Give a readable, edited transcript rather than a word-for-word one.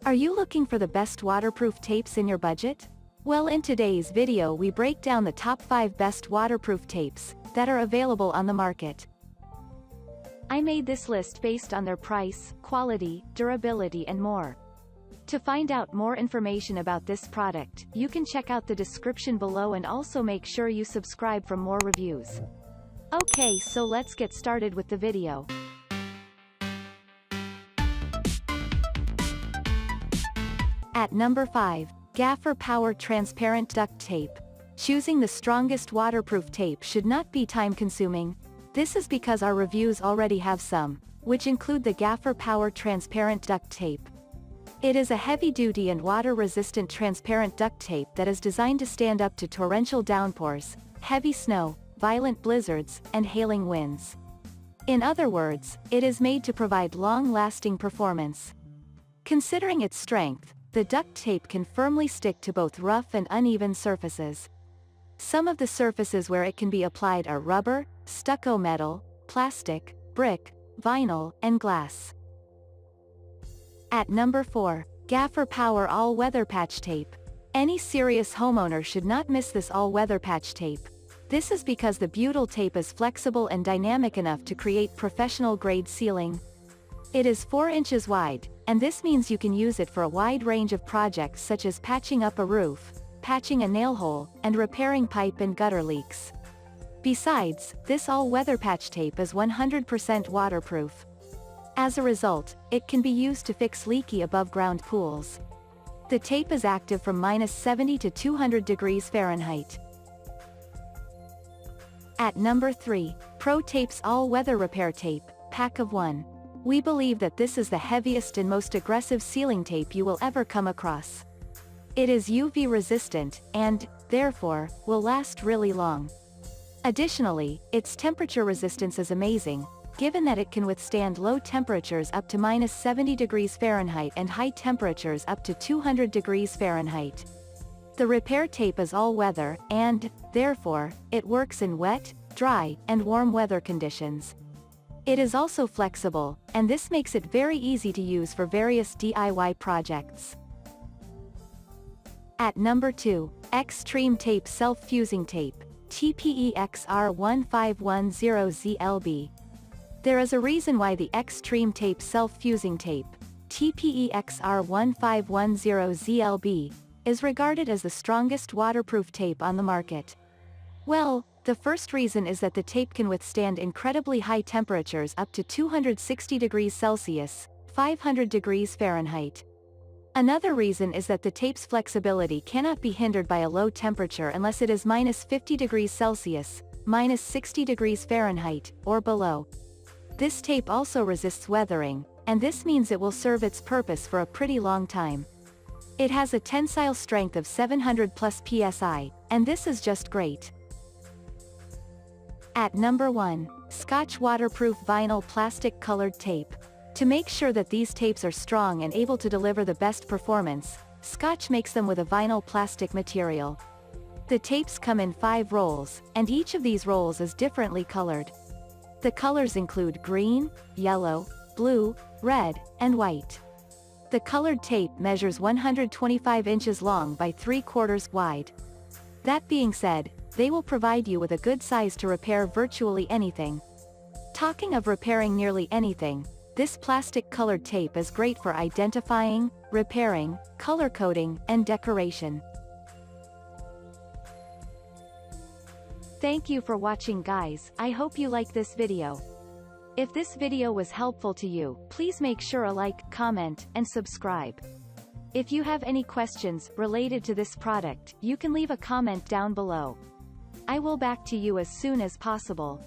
Are you looking for the best waterproof tapes in your budget? Well, in today's video we break down the top 5 best waterproof tapes that are available on the market. I made this list based on their price, quality, durability and more. To find out more information about this product, you can check out the description below and also make sure you subscribe for more reviews. Okay, so let's get started with the video. At number 5, Gaffer Power Transparent Duct Tape. Choosing the strongest waterproof tape should not be time-consuming. This is because our reviews already have some, which include the Gaffer Power Transparent Duct Tape. It is a heavy-duty and water-resistant transparent duct tape that is designed to stand up to torrential downpours, heavy snow, violent blizzards, and hailing winds. In other words, it is made to provide long-lasting performance. Considering its strength, the duct tape can firmly stick to both rough and uneven surfaces. Some of the surfaces where it can be applied are rubber, stucco metal, plastic, brick, vinyl, and glass. At number 4, Gaffer Power All-Weather Patch Tape. Any serious homeowner should not miss this all-weather patch tape. This is because the butyl tape is flexible and dynamic enough to create professional-grade sealing. It is 4 inches wide, and this means you can use it for a wide range of projects such as patching up a roof, patching a nail hole, and repairing pipe and gutter leaks. Besides, this all-weather patch tape is 100% waterproof. As a result, it can be used to fix leaky above-ground pools. The tape is active from -70 to 200 degrees Fahrenheit. At number 3, Pro Tape's All-Weather Repair Tape, Pack of 1. We believe that this is the heaviest and most aggressive sealing tape you will ever come across. It is UV resistant, and, therefore, will last really long. Additionally, its temperature resistance is amazing, given that it can withstand low temperatures up to -70 degrees Fahrenheit and high temperatures up to 200 degrees Fahrenheit. The repair tape is all-weather, and, therefore, it works in wet, dry, and warm weather conditions. It is also flexible, and this makes it very easy to use for various DIY projects. At number 2, X-Treme Tape Self-Fusing Tape, TPEXR1510ZLB. There is a reason why the X-Treme Tape Self-Fusing Tape, TPEXR1510ZLB, is regarded as the strongest waterproof tape on the market. Well, the first reason is that the tape can withstand incredibly high temperatures up to 260 degrees Celsius, 500 degrees Fahrenheit. Another reason is that the tape's flexibility cannot be hindered by a low temperature unless it is -50 degrees Celsius, -60 degrees Fahrenheit, or below. This tape also resists weathering, and this means it will serve its purpose for a pretty long time. It has a tensile strength of 700 plus psi, and this is just great. At number 1, Scotch Waterproof Vinyl Plastic Colored Tape. To make sure that these tapes are strong and able to deliver the best performance, Scotch makes them with a vinyl plastic material. The tapes come in 5 rolls, and each of these rolls is differently colored. The colors include green, yellow, blue, red, and white. The colored tape measures 125 inches long by 3/4 wide. That being said, they will provide you with a good size to repair virtually anything. Talking of repairing nearly anything, this plastic-colored tape is great for identifying, repairing, color coding, and decoration. Thank you for watching, guys. I hope you like this video. If this video was helpful to you, please make sure to like, comment, and subscribe. If you have any questions related to this product, you can leave a comment down below. I will back to you as soon as possible.